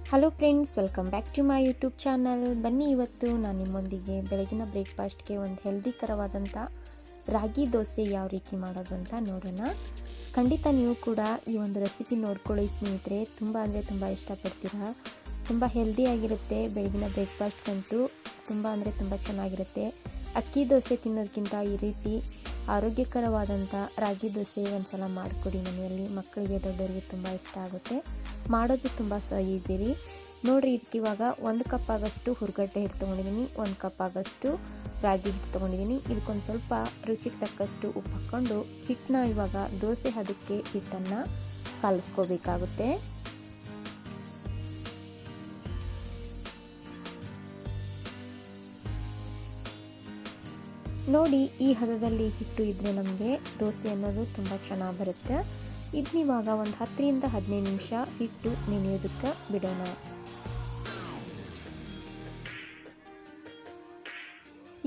Hello friends, welcome back to my YouTube channel. ಬನ್ನಿ, ಇವತ್ತು ನಾನು ನಿಮ್ಮೊಂದಿಗೆ ಬೆಳಗಿನ ಬ್ರೇಕ್ಫಾಸ್ಟ್ಗೆ ಒಂದು ಹೆಲ್ದಿಕರವಾದಂಥ ರಾಗಿ ದೋಸೆ ಯಾವ ರೀತಿ ಮಾಡೋದು ಅಂತ ನೋಡೋಣ. ಖಂಡಿತ ನೀವು ಕೂಡ ಈ ಒಂದು ರೆಸಿಪಿ ನೋಡ್ಕೊಳ್ಳಿ ಸ್ನೇಹಿತರೆ. ತುಂಬ ಅಂದರೆ ತುಂಬ ಇಷ್ಟಪಡ್ತೀರಾ. ತುಂಬ ಹೆಲ್ದಿಯಾಗಿರುತ್ತೆ. ಬೆಳಗಿನ ಬ್ರೇಕ್ಫಾಸ್ಟ್ಗಂತೂ ತುಂಬ ಅಂದರೆ ತುಂಬ ಚೆನ್ನಾಗಿರುತ್ತೆ. ಅಕ್ಕಿ ದೋಸೆ ತಿನ್ನೋದಕ್ಕಿಂತ ಈ ರೀತಿ ಆರೋಗ್ಯಕರವಾದಂಥ ರಾಗಿ ದೋಸೆ ಒಂದು ಸಲ ಮಾಡಿಕೊಡಿ ಮನೆಯಲ್ಲಿ. ಮಕ್ಕಳಿಗೆ ದೊಡ್ಡವರಿಗೆ ತುಂಬ ಇಷ್ಟ ಆಗುತ್ತೆ. ಮಾಡೋದು ತುಂಬ ಈಸಿ ರೀ. ನೋಡಿರಿ, ಇದಕ್ಕೆ ಇವಾಗ 1 ಕಪ್ ಆಗಷ್ಟು ಹುರ್ಗಡ್ಡೆ ಹಿಟ್ಟು ತೊಗೊಂಡಿದ್ದೀನಿ, 1 ಕಪ್ ಆಗಷ್ಟು ರಾಗಿ ಹಿಟ್ಟು ತೊಗೊಂಡಿದ್ದೀನಿ. ಇದಕ್ಕೊಂದು ಸ್ವಲ್ಪ ರುಚಿಗೆ ತಕ್ಕಷ್ಟು ಉಪ್ಪು ಹಾಕ್ಕೊಂಡು ಹಿಟ್ಟನ್ನ ಇವಾಗ ದೋಸೆ ಹದಕ್ಕೆ ಹಿಟ್ಟನ್ನು ಕಲಿಸ್ಕೋಬೇಕಾಗುತ್ತೆ. ನೋಡಿ, ಈ ಹದದಲ್ಲಿ ಹಿಟ್ಟು ಇದ್ದರೆ ನಮಗೆ ದೋಸೆ ಅನ್ನೋದು ತುಂಬ ಚೆನ್ನಾಗಿ ಬರುತ್ತೆ. ಇದನ್ನಿವಾಗ ಒಂದು 10ರಿಂದ 15 ನಿಮಿಷ ಹಿಟ್ಟು ನೆನೆಯೋದಕ್ಕೆ ಬಿಡೋಣ.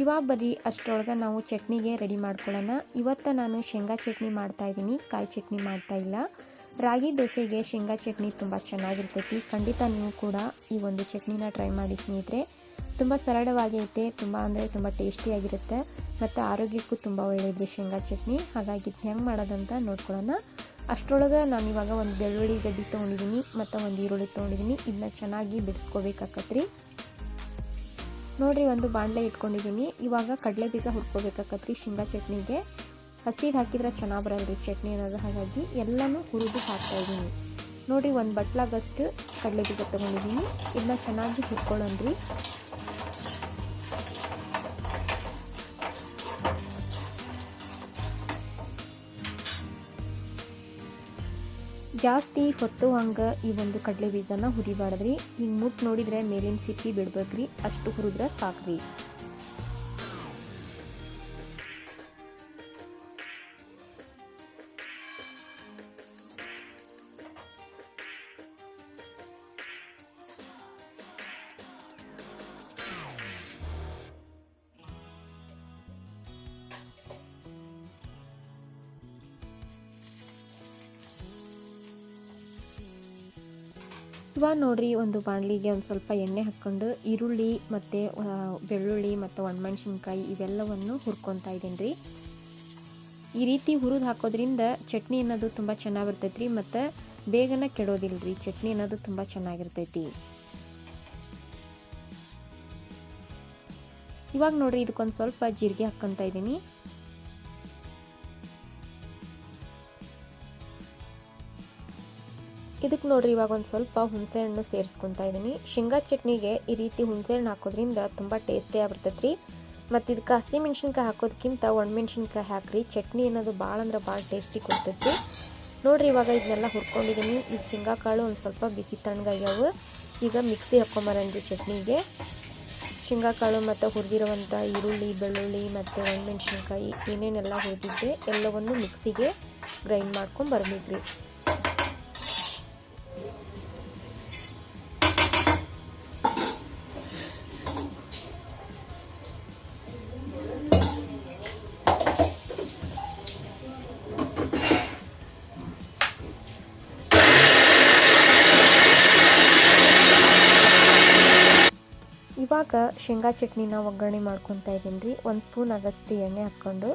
ಇವಾಗ ಬರ್ರಿ ಅಷ್ಟರೊಳಗೆ ನಾವು ಚಟ್ನಿಗೆ ರೆಡಿ ಮಾಡ್ಕೊಳ್ಳೋಣ. ಇವತ್ತು ನಾನು ಶೇಂಗಾ ಚಟ್ನಿ ಮಾಡ್ತಾಯಿದ್ದೀನಿ, ಕಾಯಿ ಚಟ್ನಿ ಮಾಡ್ತಾಯಿಲ್ಲ. ರಾಗಿ ದೋಸೆಗೆ ಶೇಂಗಾ ಚಟ್ನಿ ತುಂಬ ಚೆನ್ನಾಗಿರ್ತೈತಿ. ಖಂಡಿತ ನೀವು ಕೂಡ ಈ ಒಂದು ಚಟ್ನಿನ ಟ್ರೈ ಮಾಡಿ ಸ್ನೇಹಿತರೆ. ತುಂಬ ಸರಳವಾಗೈತೆ, ತುಂಬ ಅಂದರೆ ತುಂಬ ಟೇಸ್ಟಿಯಾಗಿರುತ್ತೆ ಮತ್ತು ಆರೋಗ್ಯಕ್ಕೂ ತುಂಬ ಒಳ್ಳೆಯದು ಶೇಂಗಾ ಚಟ್ನಿ. ಹಾಗಾಗಿ ಹೆಂಗೆ ಮಾಡೋದಂತ ನೋಡ್ಕೊಳ್ಳೋಣ. ಅಷ್ಟರೊಳಗೆ ನಾನಿವಾಗ ಒಂದು ಬೆಳ್ಳುಳ್ಳಿ ಗಡ್ಡೆ ತೊಗೊಂಡಿದ್ದೀನಿ ಮತ್ತು ಒಂದು ಈರುಳ್ಳಿ ತೊಗೊಂಡಿದ್ದೀನಿ. ಇದನ್ನ ಚೆನ್ನಾಗಿ ಬಿಡಿಸ್ಕೋಬೇಕಾಕತ್ರಿ. ನೋಡಿರಿ, ಒಂದು ಬಾಣಲೆ ಇಟ್ಕೊಂಡಿದ್ದೀನಿ. ಇವಾಗ ಕಡಲೆ ಬೀಜ ಹುರ್ಕೋಬೇಕಾಕತ್ರಿ. ಶೇಂಗಾ ಚಟ್ನಿಗೆ ಹಸಿದು ಹಾಕಿದ್ರೆ ಚೆನ್ನಾಗಿ ಬರಲ್ರಿ ಚಟ್ನಿ ಅನ್ನೋದು. ಹಾಗಾಗಿ ಎಲ್ಲನೂ ಹುರಿದು ಹಾಕ್ತಾಯಿದ್ದೀನಿ. ನೋಡಿರಿ, ಒಂದು ಬಟ್ಲಾಗಷ್ಟು ಕಡಲೆ ಬೀಜ ತೊಗೊಂಡಿದ್ದೀನಿ. ಇದನ್ನ ಚೆನ್ನಾಗಿ ಹುರ್ಕೊಳ್ಳೋಣ್ರಿ. ಜಾಸ್ತಿ ಹೊತ್ತು ಹಂಗೆ ಈ ಒಂದು ಕಡಲೆ ಬೀಜನ ಹುರಿಬಾರ್ದ್ರಿ. ಹಿಂಗೆ ಮುಟ್ಟು ನೋಡಿದರೆ ಮೇಲಿನ ಸಿಪ್ಪಿ ಬಿಡ್ಬೇಕ್ರಿ, ಅಷ್ಟು ಹುರಿದ್ರೆ ಸಾಕ್ರಿ. ಇವಾಗ ನೋಡಿರಿ, ಒಂದು ಬಾಣಲಿಗೆ ಒಂದು ಸ್ವಲ್ಪ ಎಣ್ಣೆ ಹಾಕ್ಕೊಂಡು ಈರುಳ್ಳಿ ಮತ್ತು ಬೆಳ್ಳುಳ್ಳಿ ಮತ್ತು ಒಣಮೆಣ್ಸಿನ್ಕಾಯಿ ಇವೆಲ್ಲವನ್ನು ಹುರ್ಕೊತಾ ಇದ್ದೀನಿ ರೀ. ಈ ರೀತಿ ಹುರಿದು ಹಾಕೋದ್ರಿಂದ ಚಟ್ನಿ ಅನ್ನೋದು ತುಂಬ ಚೆನ್ನಾಗಿ ಬರ್ತೈತಿ ರೀ ಮತ್ತು ಬೇಗನೆ ಕೆಡೋದಿಲ್ಲ ರೀ. ಚಟ್ನಿ ಅನ್ನೋದು ತುಂಬ ಚೆನ್ನಾಗಿರ್ತೈತಿ. ಇವಾಗ ನೋಡಿರಿ, ಇದಕ್ಕೊಂದು ಸ್ವಲ್ಪ ಜೀರಿಗೆ ಹಾಕ್ಕೊತಾ ಇದ್ದೀನಿ. ಇದಕ್ಕೆ ನೋಡಿರಿ, ಇವಾಗ ಒಂದು ಸ್ವಲ್ಪ ಹುಣಸೆಹಣ್ಣು ಸೇರಿಸ್ಕೊತಾ ಇದ್ದೀನಿ. ಶೇಂಗಾ ಚಟ್ನಿಗೆ ಈ ರೀತಿ ಹುಣಸೆಹಣ್ಣು ಹಾಕೋದ್ರಿಂದ ತುಂಬ ಟೇಸ್ಟಿಯಾಗಿ ಬರ್ತೈತೆ ರೀ. ಮತ್ತು ಇದಕ್ಕೆ ಹಸಿಮೆಣ್ಸಿನ್ಕಾಯಿ ಹಾಕೋದಕ್ಕಿಂತ ಒಣಮೆಣ್ಸಿನ್ಕಾಯಿ ಹಾಕಿರಿ. ಚಟ್ನಿ ಅನ್ನೋದು ಭಾಳ ಅಂದ್ರೆ ಭಾಳ ಟೇಸ್ಟಿ ಕೊಡ್ತೈತಿ. ನೋಡಿರಿ, ಇವಾಗ ಇದನ್ನೆಲ್ಲ ಹುರ್ಕೊಂಡಿದ್ದೀನಿ. ಈಗ ಶೇಂಗಾ ಕಾಳು ಒಂದು ಸ್ವಲ್ಪ ಬಿಸಿ ತಣ್ಣಗಾಗ್ಯಾವು. ಈಗ ಮಿಕ್ಸಿ ಹಾಕ್ಕೊಂಬರನ್ರಿ ಚಟ್ನಿಗೆ. ಶೇಂಗಾ ಕಾಳು ಮತ್ತು ಹುರಿದಿರುವಂಥ ಈರುಳ್ಳಿ, ಬೆಳ್ಳುಳ್ಳಿ ಮತ್ತು ಒಣಮೆಣ್ಸಿನ್ಕಾಯಿ ಏನೇನೆಲ್ಲ ಹುರಿದಿದ್ದೆ ಎಲ್ಲವನ್ನು ಮಿಕ್ಸಿಗೆ ಗ್ರೈಂಡ್ ಮಾಡ್ಕೊಂಡು ಬರ್ಬೇಕ್ರಿ. ಇವಾಗ ಶೇಂಗಾ ಚಟ್ನಿನ ಒಗ್ಗರಣೆ ಮಾಡ್ಕೊತಾ ಇದ್ದೀನಿ ರೀ. 1 ಸ್ಪೂನ್ ಆಗಷ್ಟು ಎಣ್ಣೆ ಹಾಕ್ಕೊಂಡು,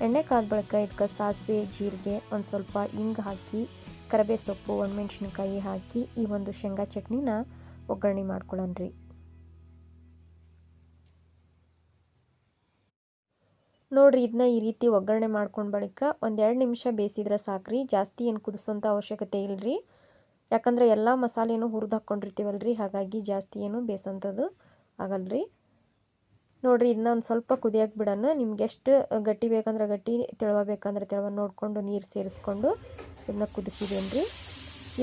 ಎಣ್ಣೆ ಕಾದ ಬಳಿಕ ಇದಕ್ಕೆ ಸಾಸಿವೆ, ಜೀರಿಗೆ, ಒಂದು ಸ್ವಲ್ಪ ಹಿಂಗೆ ಹಾಕಿ, ಕರಿಬೇವು ಸೊಪ್ಪು, ಒಣಮೆಣ್ಸಿನ್ಕಾಯಿ ಹಾಕಿ ಈ ಒಂದು ಶೇಂಗಾ ಚಟ್ನಿನ ಒಗ್ಗರಣೆ ಮಾಡ್ಕೊಳ್ಳೋಣ್ರಿ. ನೋಡಿರಿ, ಇದನ್ನ ಈ ರೀತಿ ಒಗ್ಗರಣೆ ಮಾಡ್ಕೊಂಡು ಬಳಿಕ ಒಂದು 2 ನಿಮಿಷ ಬೇಯಿಸಿದ್ರೆ ಸಾಕ್ರಿ. ಜಾಸ್ತಿ ಏನು ಕುದಿಸೋಂಥ ಅವಶ್ಯಕತೆ ಇಲ್ಲರಿ. ಯಾಕಂದರೆ ಎಲ್ಲ ಮಸಾಲೆನೂ ಹುರಿದು ಹಾಕ್ಕೊಂಡಿರ್ತೀವಲ್ರಿ. ಹಾಗಾಗಿ ಜಾಸ್ತಿ ಏನು ಬೇಯಿಸೋಂಥದ್ದು ಆಗಲ್ರಿ. ನೋಡಿರಿ, ಇದನ್ನ ಒಂದು ಸ್ವಲ್ಪ ಕುದಿಯೋಕೆ ಬಿಡೋಣ. ನಿಮ್ಗೆ ಎಷ್ಟು ಗಟ್ಟಿ ಬೇಕಂದ್ರೆ ಗಟ್ಟಿ, ತೆಳುವ ಬೇಕಂದ್ರೆ ತೆಳುವ ನೋಡಿಕೊಂಡು ನೀರು ಸೇರಿಸ್ಕೊಂಡು ಇದನ್ನ ಕುದಿಸಿದೇನು ರೀ.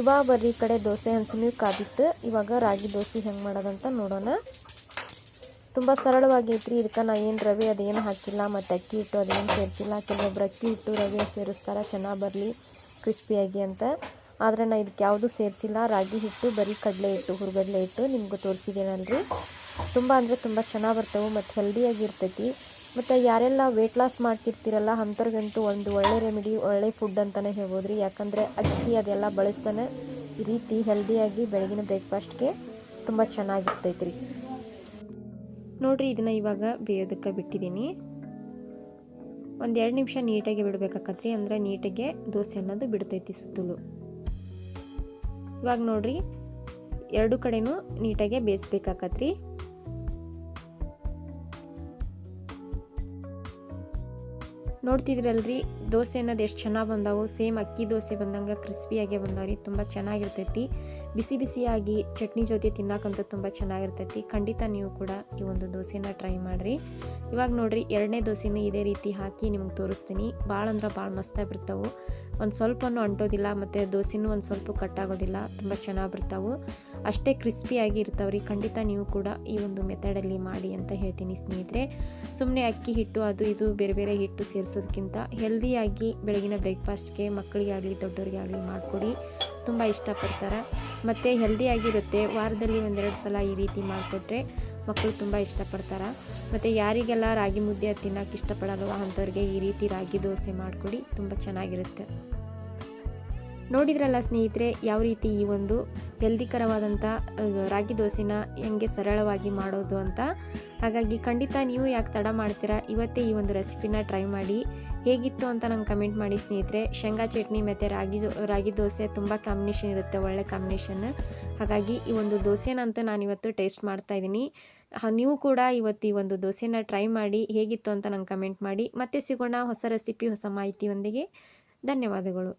ಇವಾಗ ಬರ್ರಿ, ಈ ಕಡೆ ದೋಸೆ ಹಂಚು ಕಾದಿತ್ತು. ಇವಾಗ ರಾಗಿ ದೋಸೆ ಹೆಂಗೆ ಮಾಡೋದಂತ ನೋಡೋಣ. ತುಂಬ ಸರಳವಾಗೈತ್ರಿ. ಇದಕ್ಕೆ ನಾ ಏನು ರವೆ ಅದೇನು ಹಾಕಿಲ್ಲ ಮತ್ತು ಅಕ್ಕಿ ಹಿಟ್ಟು ಅದೇನು ಸೇರಿಸಿಲ್ಲ. ಕೆಲವೊಬ್ರು ಅಕ್ಕಿ ಹಿಟ್ಟು ರವೆ ಸೇರಿಸ್ತಾರೆ ಚೆನ್ನಾಗಿ ಬರಲಿ ಕ್ರಿಸ್ಪಿಯಾಗಿ ಅಂತ. ಆದರೆ ನಾನು ಇದಕ್ಕೆ ಯಾವುದೂ ಸೇರಿಸಿಲ್ಲ. ರಾಗಿ ಹಿಟ್ಟು, ಬರೀ ಕಡಲೆ ಹಿಟ್ಟು, ಹುರ್ಗಡ್ಲೆ ಹಿಟ್ಟು ನಿಮ್ಗೆ ತೋರಿಸಿದ್ದೇನಲ್ರಿ. ತುಂಬ ಅಂದರೆ ತುಂಬ ಚೆನ್ನಾಗಿ ಬರ್ತವೆ ಮತ್ತು ಹೆಲ್ದಿಯಾಗಿರ್ತೈತಿ. ಮತ್ತು ಯಾರೆಲ್ಲ ವೆಯ್ಟ್ ಲಾಸ್ ಮಾಡ್ತಿರ್ತೀರಲ್ಲ ಅಂಥವ್ರಿಗಂತೂ ಒಂದು ಒಳ್ಳೆ ರೆಮಿಡಿ, ಒಳ್ಳೆ ಫುಡ್ ಅಂತಲೇ ಹೇಳ್ಬೋದು ರೀ. ಯಾಕಂದರೆ ಅಕ್ಕಿ ಅದೆಲ್ಲ ಬಳಸ್ತಾನೆ ಈ ರೀತಿ ಹೆಲ್ದಿಯಾಗಿ ಬೆಳಗಿನ ಬ್ರೇಕ್ಫಾಸ್ಟ್ಗೆ ತುಂಬ ಚೆನ್ನಾಗಿರ್ತೈತೆ ರೀ. ನೋಡಿರಿ, ಇದನ್ನು ಇವಾಗ ಬೇಯೋದಕ್ಕೆ ಬಿಟ್ಟಿದ್ದೀನಿ. ಒಂದು 2 ನಿಮಿಷ ನೀಟಾಗಿ ಬಿಡಬೇಕಾಕತ್ರಿ, ಅಂದರೆ ನೀಟಾಗೆ ದೋಸೆ ಅನ್ನೋದು ಬಿಡ್ತೈತಿ ಸುತ್ತಲೂ. ಇವಾಗ ನೋಡಿರಿ, 2 ಕಡೆನೂ ನೀಟಾಗೆ ಬೇಯಿಸ್ಬೇಕಾಕತ್ರಿ. ನೋಡ್ತಿದ್ರಲ್ರಿ ದೋಸೆ ಅನ್ನೋದು ಎಷ್ಟು ಚೆನ್ನಾಗಿ ಬಂದಾವು. ಸೇಮ್ ಅಕ್ಕಿ ದೋಸೆ ಬಂದಂಗೆ ಕ್ರಿಸ್ಪಿಯಾಗೆ ಬಂದಾವ್ರಿ. ತುಂಬ ಚೆನ್ನಾಗಿರ್ತೈತಿ. ಬಿಸಿ ಬಿಸಿಯಾಗಿ ಚಟ್ನಿ ಜೊತೆ ತಿನ್ನಕ್ಕಂತೂ ತುಂಬ ಚೆನ್ನಾಗಿರ್ತೈತಿ. ಖಂಡಿತ ನೀವು ಕೂಡ ಈ ಒಂದು ದೋಸೆನ ಟ್ರೈ ಮಾಡಿರಿ. ಇವಾಗ ನೋಡಿರಿ, 2ನೇ ದೋಸೆನೂ ಇದೇ ರೀತಿ ಹಾಕಿ ನಿಮ್ಗೆ ತೋರಿಸ್ತೀನಿ. ಭಾಳ ಅಂದ್ರೆ ಭಾಳ ಮಸ್ತಾಗಿ ಬರ್ತಾವೆ. ಒಂದು ಸ್ವಲ್ಪನೂ ಅಂಟೋದಿಲ್ಲ, ಮತ್ತು ದೋಸೆನೂ ಒಂದು ಸ್ವಲ್ಪ ಕಟ್ಟಾಗೋದಿಲ್ಲ. ತುಂಬ ಚೆನ್ನಾಗಿ ಬರ್ತಾವೆ. ಅಷ್ಟೇ ಕ್ರಿಸ್ಪಿಯಾಗಿ ಇರ್ತಾವ್ರಿ. ಖಂಡಿತ ನೀವು ಕೂಡ ಈ ಒಂದು ಮೆಥಡಲ್ಲಿ ಮಾಡಿ ಅಂತ ಹೇಳ್ತೀನಿ ಸ್ನೇಹಿತರೆ. ಸುಮ್ಮನೆ ಅಕ್ಕಿ ಹಿಟ್ಟು ಅದು ಇದು ಬೇರೆ ಬೇರೆ ಹಿಟ್ಟು ಸೇರಿಸೋದಕ್ಕಿಂತ ಹೆಲ್ದಿಯಾಗಿ ಬೆಳಗಿನ ಬ್ರೇಕ್ಫಾಸ್ಟ್ಗೆ ಮಕ್ಕಳಿಗೆ ಆಗಲಿ ದೊಡ್ಡವರಿಗೆ ಆಗಲಿ ಮಾಡಿಕೊಡಿ. ತುಂಬ ಇಷ್ಟಪಡ್ತಾರೆ ಮತ್ತು ಹೆಲ್ದಿಯಾಗಿರುತ್ತೆ. ವಾರದಲ್ಲಿ 1-2 ಸಲ ಈ ರೀತಿ ಮಾಡಿಕೊಟ್ರೆ ಮಕ್ಕಳು ತುಂಬ ಇಷ್ಟಪಡ್ತಾರೆ. ಮತ್ತು ಯಾರಿಗೆಲ್ಲ ರಾಗಿ ಮುದ್ದೆ ತಿನ್ನೋಕೆ ಇಷ್ಟಪಡಲ್ವ ಅಂಥವ್ರಿಗೆ ಈ ರೀತಿ ರಾಗಿ ದೋಸೆ ಮಾಡಿಕೊಡಿ, ತುಂಬ ಚೆನ್ನಾಗಿರುತ್ತೆ. ನೋಡಿದ್ರಲ್ಲ ಸ್ನೇಹಿತರೆ, ಯಾವ ರೀತಿ ಈ ಒಂದು ಹೆಲ್ದಿಕರವಾದಂಥ ರಾಗಿ ದೋಸೆನ ಹೆಂಗೆ ಸರಳವಾಗಿ ಮಾಡೋದು ಅಂತ. ಹಾಗಾಗಿ ಖಂಡಿತ ನೀವು ಯಾಕೆ ತಡ ಮಾಡ್ತೀರಾ, ಇವತ್ತೇ ಈ ಒಂದು ರೆಸಿಪಿನ ಟ್ರೈ ಮಾಡಿ. ಹೇಗಿತ್ತು ಅಂತ ನಂಗೆ ಕಮೆಂಟ್ ಮಾಡಿ ಸ್ನೇಹಿತರೆ. ಶೇಂಗಾ ಚಟ್ನಿ ಮತ್ತು ರಾಗಿ ದೋಸೆ ತುಂಬ ಕಾಂಬಿನೇಷನ್ ಇರುತ್ತೆ, ಒಳ್ಳೆ ಕಾಂಬಿನೇಷನ್. ಹಾಗಾಗಿ ಈ ಒಂದು ದೋಸೆನಂತೂ ನಾನಿವತ್ತು ಟೇಸ್ಟ್ ಮಾಡ್ತಾಯಿದ್ದೀನಿ. ನೀವು ಕೂಡ ಇವತ್ತು ಈ ಒಂದು ದೋಸೆನ ಟ್ರೈ ಮಾಡಿ ಹೇಗಿತ್ತು ಅಂತ ನಂಗೆ ಕಮೆಂಟ್ ಮಾಡಿ. ಮತ್ತೆ ಸಿಗೋಣ ಹೊಸ ರೆಸಿಪಿ ಹೊಸ ಮಾಹಿತಿಯೊಂದಿಗೆ. ಧನ್ಯವಾದಗಳು.